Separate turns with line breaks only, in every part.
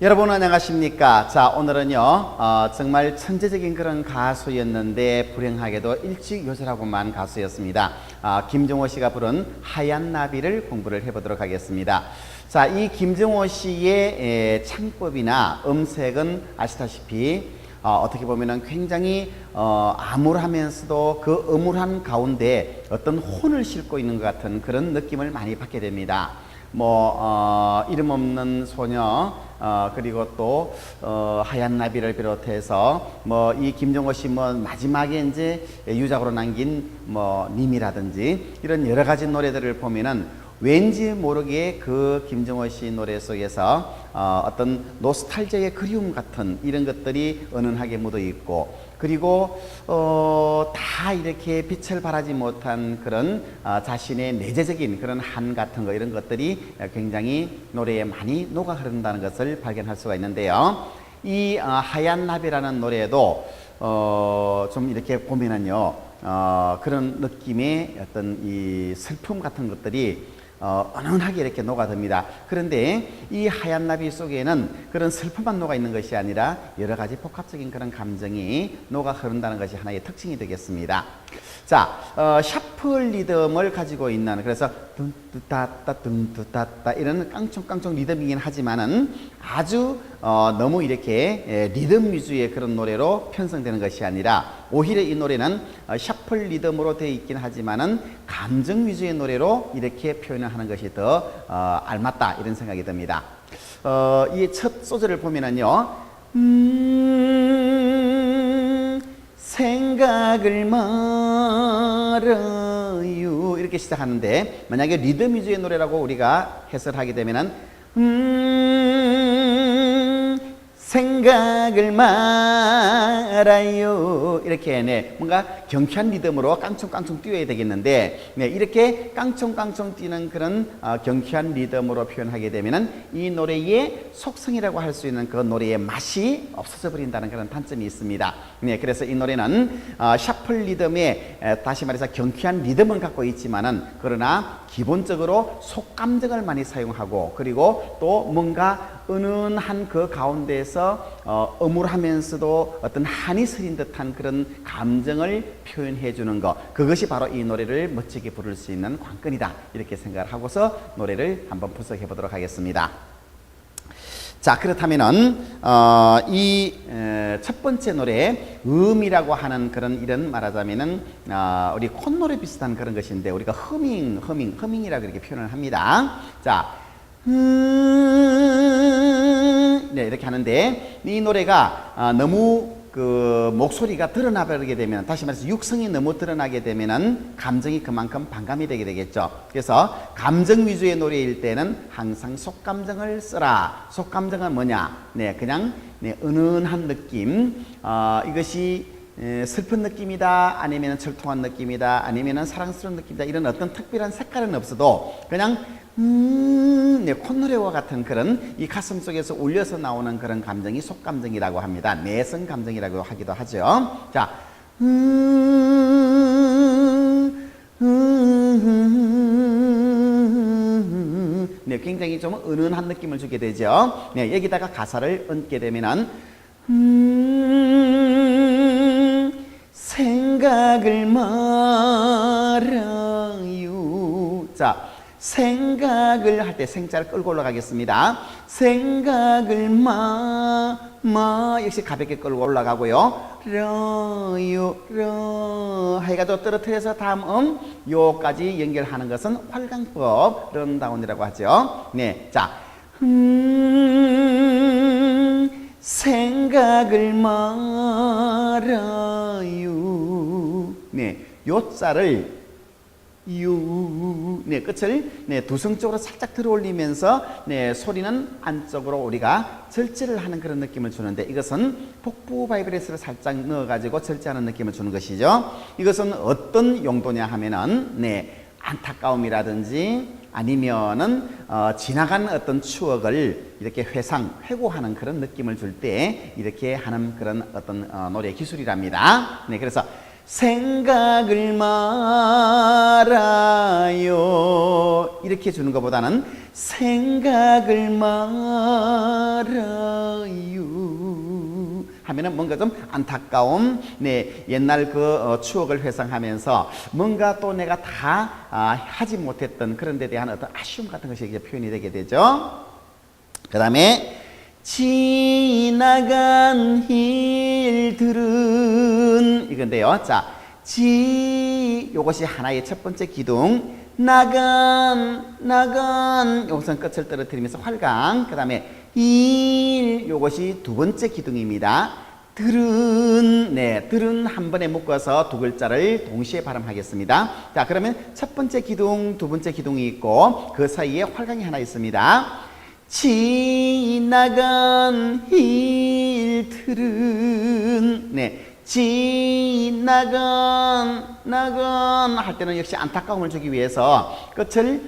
여러분 안녕하십니까? 자, 오늘은요 정말 천재적인 그런 가수였는데 불행하게도 일찍 요절하고만 가수였습니다. 김정호 씨가 부른 하얀 나비를 공부를 해보도록 하겠습니다. 자, 이 김정호 씨의 창법이나 음색은 아시다시피 어떻게 보면은 굉장히 암울하면서도 그 음울한 가운데 어떤 혼을 싣고 있는 것 같은 그런 느낌을 많이 받게 됩니다. 이름 없는 소녀, 그리고 또 하얀 나비를 비롯해서 이 김정호 씨 마지막에 이제 유작으로 남긴 님이라든지 이런 여러 가지 노래들을 보면은 왠지 모르게 그 김정호 씨 노래 속에서 어떤 노스탈지아의 그리움 같은 이런 것들이 은은하게 묻어 있고, 그리고 다 이렇게 빛을 발하지 못한 그런 자신의 내재적인 그런 한 같은 거, 이런 것들이 굉장히 노래에 많이 녹아 흐른다는 것을 발견할 수가 있는데요. 이 하얀 나비라는 노래도 좀 이렇게 보면은요 그런 느낌의 어떤 이 슬픔 같은 것들이 은은하게 이렇게 녹아듭니다. 그런데 이 하얀 나비 속에는 그런 슬픔만 녹아 있는 것이 아니라 여러 가지 복합적인 그런 감정이 녹아 흐른다는 것이 하나의 특징이 되겠습니다. 자, 샤플 리듬을 가지고 있는, 그래서 둔뚜따따 둔뚜따따 이런 깡총깡총 리듬이긴 하지만은 아주 너무 이렇게 리듬 위주의 그런 노래로 편성되는 것이 아니라 오히려 이 노래는 샤플 리듬으로 되어 있긴 하지만은 감정 위주의 노래로 이렇게 표현을 하는 것이 더 알맞다, 이런 생각이 듭니다. 이 첫 소절을 보면은요, 생각을 말아요 이렇게 시작하는데, 만약에 리듬 위주의 노래라고 우리가 해설하게 되면은 생각을 말아요 이렇게 뭔가 경쾌한 리듬으로 깡총깡총 뛰어야 되겠는데, 이렇게 깡총깡총 뛰는 그런 경쾌한 리듬으로 표현하게 되면은 이 노래의 속성이라고 할 수 있는 그 노래의 맛이 없어져 버린다는 그런 단점이 있습니다. 그래서 이 노래는 샤플 리듬에 다시 말해서 경쾌한 리듬은 갖고 있지만은, 그러나 기본적으로 속감정을 많이 사용하고, 그리고 또 뭔가 은은한 그 가운데에서 음울하면서도 어떤 한이 서린 듯한 그런 감정을 표현해 주는 것, 그것이 바로 이 노래를 멋지게 부를 수 있는 관건이다, 이렇게 생각을 하고서 노래를 한번 분석해 보도록 하겠습니다. 자, 그렇다면은 이 첫 번째 노래 음이라고 하는 그런, 이런 말하자면은 우리 콧노래 비슷한 그런 것인데, 우리가 허밍이라고 이렇게 표현을 합니다. 자, 이렇게 하는데, 이 노래가 너무 그 목소리가 드러나 버리게 되면, 다시 말해서 육성이 너무 드러나게 되면은 감정이 그만큼 반감이 되게 되겠죠. 그래서 감정 위주의 노래일 때는 항상 속감정을 써라. 속감정은 뭐냐? 그냥 은은한 느낌, 이것이 슬픈 느낌이다, 아니면 철통한 느낌이다, 아니면 사랑스러운 느낌이다, 이런 어떤 특별한 색깔은 없어도 그냥 콧노래와 같은 그런 이 가슴 속에서 울려서 나오는 그런 감정이 속감정이라고 합니다. 내성 감정이라고 하기도 하죠. 자, 굉장히 좀 은은한 느낌을 주게 되죠. 여기다가 가사를 얹게 되면은 생각을 말아요. 자, 생각을 할 때 생자를 끌고 올라가겠습니다. 생각을 역시 가볍게 끌고 올라가고요. 해가지고 떨어뜨려서 다음 요까지 연결하는 것은 활강법 런다운이라고 하죠. 자, 생각을 말아요. 요자를 끝을 두성쪽으로 살짝 들어 올리면서 소리는 안쪽으로 우리가 절제를 하는 그런 느낌을 주는데, 이것은 복부 바이브레스를 살짝 넣어가지고 절제하는 느낌을 주는 것이죠. 이것은 어떤 용도냐 하면은 안타까움이라든지 아니면은 지나간 어떤 추억을 이렇게 회고하는 그런 느낌을 줄 때 이렇게 하는 그런 어떤 노래 기술이랍니다. 그래서 생각을 말아요. 이렇게 주는 것보다는 생각을 말아요 하면은 뭔가 좀 안타까움, 네, 옛날 그 추억을 회상하면서 뭔가 또 내가 다 하지 못했던 그런 데 대한 어떤 아쉬움 같은 것이 이제 표현이 되게 되죠. 그 다음에 지나간 일들은 이건데요. 자, 요것이 하나의 첫 번째 기둥, 나간 요것은 끝을 떨어뜨리면서 활강, 그 다음에 요것이 두 번째 기둥입니다. 들은 한 번에 묶어서 두 글자를 동시에 발음하겠습니다. 자, 그러면 첫 번째 기둥, 두 번째 기둥이 있고 그 사이에 활강이 하나 있습니다. 지나간 일들은, 지나간 할 때는 역시 안타까움을 주기 위해서 끝을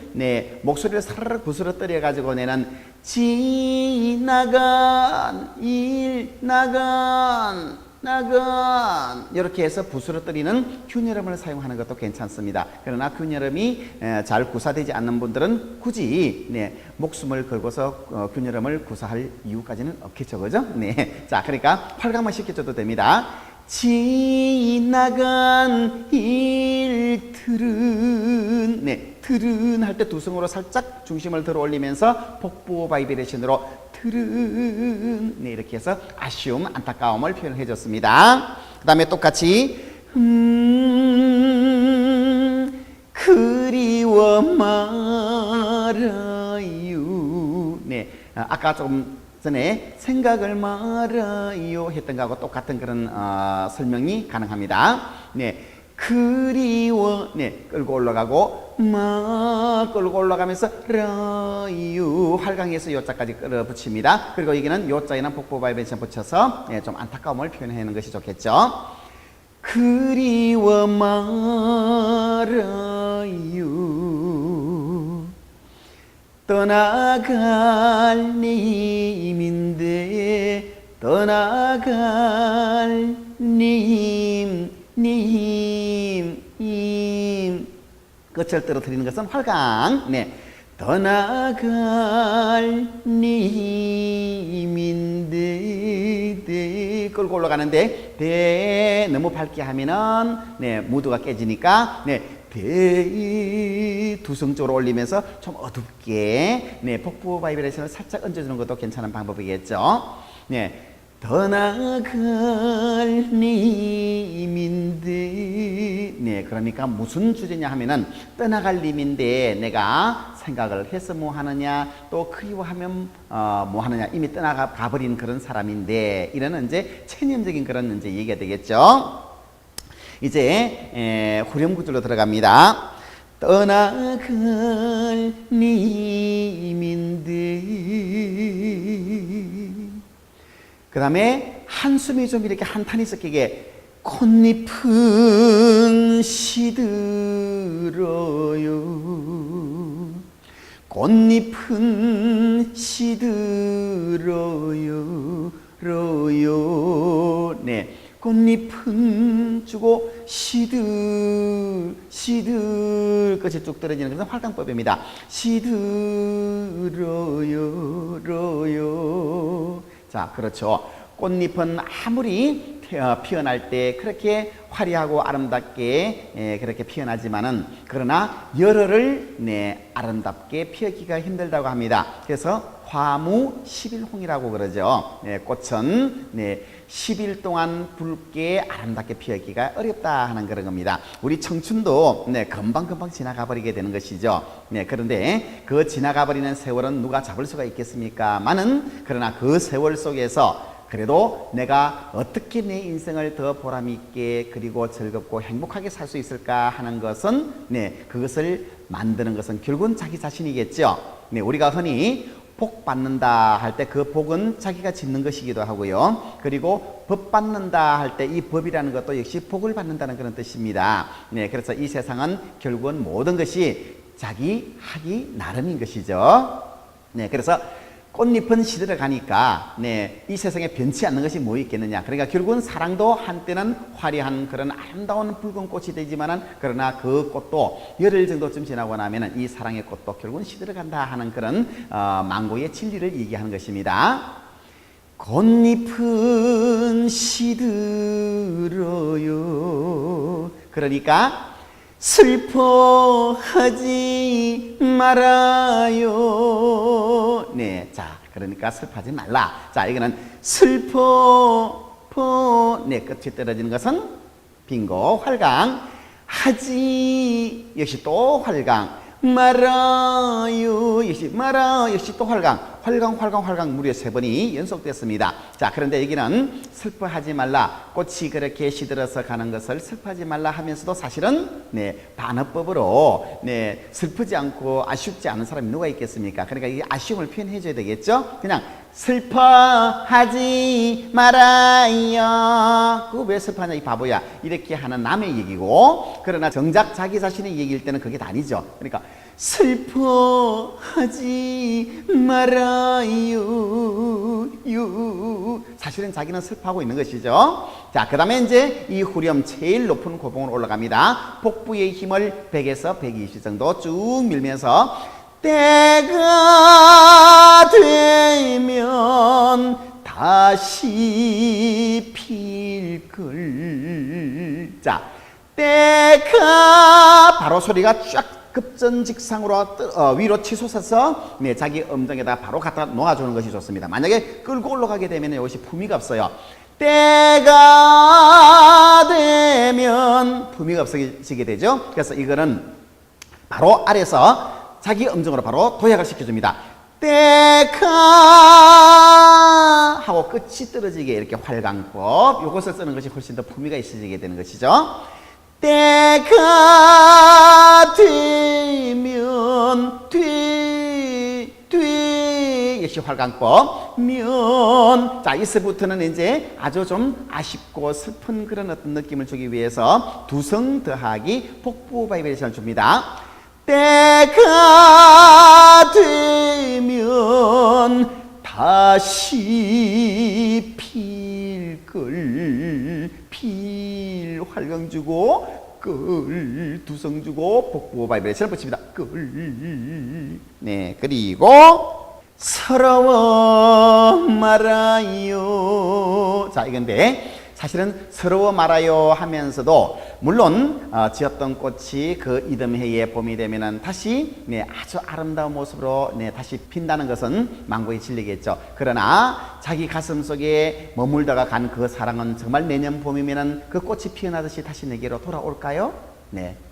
목소리를 사르르 부스러뜨려 가지고 내는 지나간 이렇게 해서 부스러뜨리는 균열음을 사용하는 것도 괜찮습니다. 그러나 균열음이 잘 구사되지 않는 분들은 굳이 목숨을 걸고서 균열음을 구사할 이유까지는 없겠죠, 그죠? 자, 그러니까 활강만 시켜줘도 됩니다. 지나간 일들은, 들은 할 때 두 성으로 살짝 중심을 들어 올리면서 복부 바이브레이션으로 들은, 이렇게 해서 아쉬움, 안타까움을 표현해 줬습니다. 그 다음에 똑같이 그리워 말아요. 아까 조금 전에 생각을 말아요 했던 거하고 똑같은 그런 설명이 가능합니다. 그리워, 끌고 올라가고 끌고 올라가면서 라유 활강에서 요자까지 끌어 붙입니다. 그리고 여기는 요자에는 복부 바이브레이션 붙여서 좀 안타까움을 표현하는 것이 좋겠죠. 그리워 말아요. 떠나갈 님인데 떠나갈 님 끝을 떨어뜨리는 것은 활강. 떠나갈 님인데 끌고 올라가는데 대 너무 밝게 하면은 무드가 깨지니까 대 두 성 쪽으로 올리면서 좀 어둡게 복부 바이브레이션을 살짝 얹어주는 것도 괜찮은 방법이겠죠. 떠나갈 님인데, 그러니까 무슨 주제냐 하면은 떠나갈 님인데 내가 생각을 해서 뭐 하느냐, 또 그리워하면 뭐 하느냐, 이미 떠나가 버린 그런 사람인데, 이런 이제 체념적인 그런 이제 얘기가 되겠죠. 이제 후렴구절로 들어갑니다. 떠나갈 님인데, 그 다음에 한숨이 좀 이렇게 한탄이 섞이게 꽃잎은 시들어요. 꽃잎은 시들어요. 꽃잎은 주고 시들 끝이 쭉 떨어지는 것은 활강법입니다. 시들어요. 자, 그렇죠. 꽃잎은 아무리 피어날 때 그렇게 화려하고 아름답게 그렇게 피어나지만은, 그러나 열흘을 아름답게 피우기가 힘들다고 합니다. 그래서 화무 10일홍이라고 그러죠. 꽃은 10일 동안 붉게 아름답게 피우기가 어렵다 하는 그런 겁니다. 우리 청춘도 금방금방 지나가 버리게 되는 것이죠. 그런데 그 지나가 버리는 세월은 누가 잡을 수가 있겠습니까? 그러나 그 세월 속에서 그래도 내가 어떻게 내 인생을 더 보람있게 그리고 즐겁고 행복하게 살 수 있을까 하는 것은 그것을 만드는 것은 결국은 자기 자신이겠죠. 우리가 흔히 복 받는다 할 때 그 복은 자기가 짓는 것이기도 하고요. 그리고 법 받는다 할 때 이 법이라는 것도 역시 복을 받는다는 그런 뜻입니다. 그래서 이 세상은 결국은 모든 것이 자기 하기 나름인 것이죠. 그래서 꽃잎은 시들어 가니까 이 세상에 변치 않는 것이 뭐 있겠느냐. 그러니까 결국은 사랑도 한때는 화려한 그런 아름다운 붉은 꽃이 되지만은 그러나 그 꽃도 열흘 정도쯤 지나고 나면은 이 사랑의 꽃도 결국은 시들어 간다 하는 그런 망고의 진리를 얘기하는 것입니다. 꽃잎은 시들어요. 그러니까 슬퍼하지 말아요. 네, 자, 그러니까 슬퍼하지 말라. 자, 이거는 네, 끝이 떨어지는 것은 빙고, 활강. 하지, 역시 또 활강. 말아요, 역시 또 활강. 활강 무려 3번이 연속됐습니다. 자, 그런데 여기는 슬퍼하지 말라. 꽃이 그렇게 시들어서 가는 것을 슬퍼하지 말라 하면서도 사실은 반어법으로 슬프지 않고 아쉽지 않은 사람이 누가 있겠습니까? 그러니까 이 아쉬움을 표현해 줘야 되겠죠? 그냥 슬퍼하지 말아요. 그거 왜 슬퍼하냐 이 바보야. 이렇게 하는 남의 얘기고, 그러나 정작 자기 자신의 얘기일 때는 그게 아니죠. 그러니까 슬퍼하지 말아요. 사실은 자기는 슬퍼하고 있는 것이죠. 자, 그 다음에 이제 이 후렴 제일 높은 고봉으로 올라갑니다. 복부의 힘을 100에서 120 정도 쭉 밀면서 때가 되면 다시 필걸. 자, 때가 바로 소리가 쫙 급전직상으로 위로 치솟아서 자기 음정에다 바로 갖다 놓아주는 것이 좋습니다. 만약에 끌고 올라가게 되면 이것이 품위가 없어요. 때가 되면 품위가 없어지게 되죠. 그래서 이거는 바로 아래서 자기 음정으로 바로 도약을 시켜줍니다. 때가 하고 끝이 떨어지게 이렇게 활강법, 이것을 쓰는 것이 훨씬 더 품위가 있어지게 되는 것이죠. 때가 되면 역시 활강법 면. 자, 이서부터는 이제 아주 좀 아쉽고 슬픈 그런 어떤 느낌을 주기 위해서 두성 더하기 복부 바이브레이션을 줍니다. 때가 되면 다시 필걸. 필 활강 주고 끌 두성 주고 복부 바이브레이션을 붙입니다. 끌. 네, 그리고 서러워 말아요. 자, 이건데 사실은 서러워 말아요 하면서도 물론 지었던 꽃이 그 이듬해에 봄이 되면은 다시 아주 아름다운 모습으로 다시 핀다는 것은 망고의 진리겠죠. 그러나 자기 가슴 속에 머물다가 간 그 사랑은 정말 내년 봄이면은 그 꽃이 피어나듯이 다시 내게로 돌아올까요?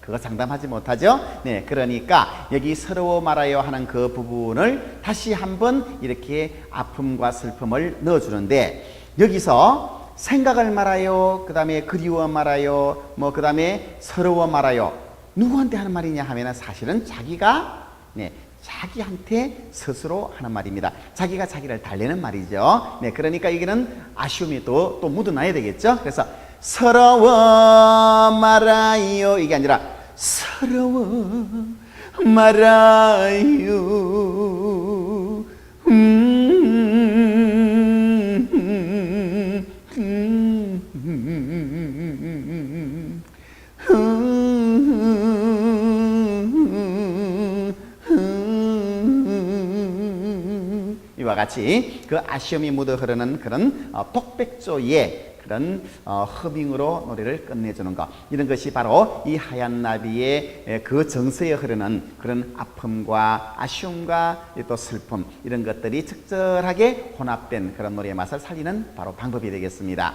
그거 장담하지 못하죠. 그러니까 여기 서러워 말아요 하는 그 부분을 다시 한번 이렇게 아픔과 슬픔을 넣어주는데, 여기서 생각을 말아요, 그 다음에 그리워 말아요, 그 다음에 서러워 말아요, 누구한테 하는 말이냐 하면 사실은 자기가 자기한테 스스로 하는 말입니다. 자기가 자기를 달래는 말이죠. 그러니까 여기는 아쉬움이 또 묻어나야 되겠죠. 그래서 서러워 말아요 이게 아니라 서러워 말아요. 이와 같이 그 아쉬움이 묻어 흐르는 그런 독백조의 그런 허밍으로 노래를 끝내주는 것, 이런 것이 바로 이 하얀 나비의 그 정서에 흐르는 그런 아픔과 아쉬움과 또 슬픔, 이런 것들이 적절하게 혼합된 그런 노래의 맛을 살리는 바로 방법이 되겠습니다.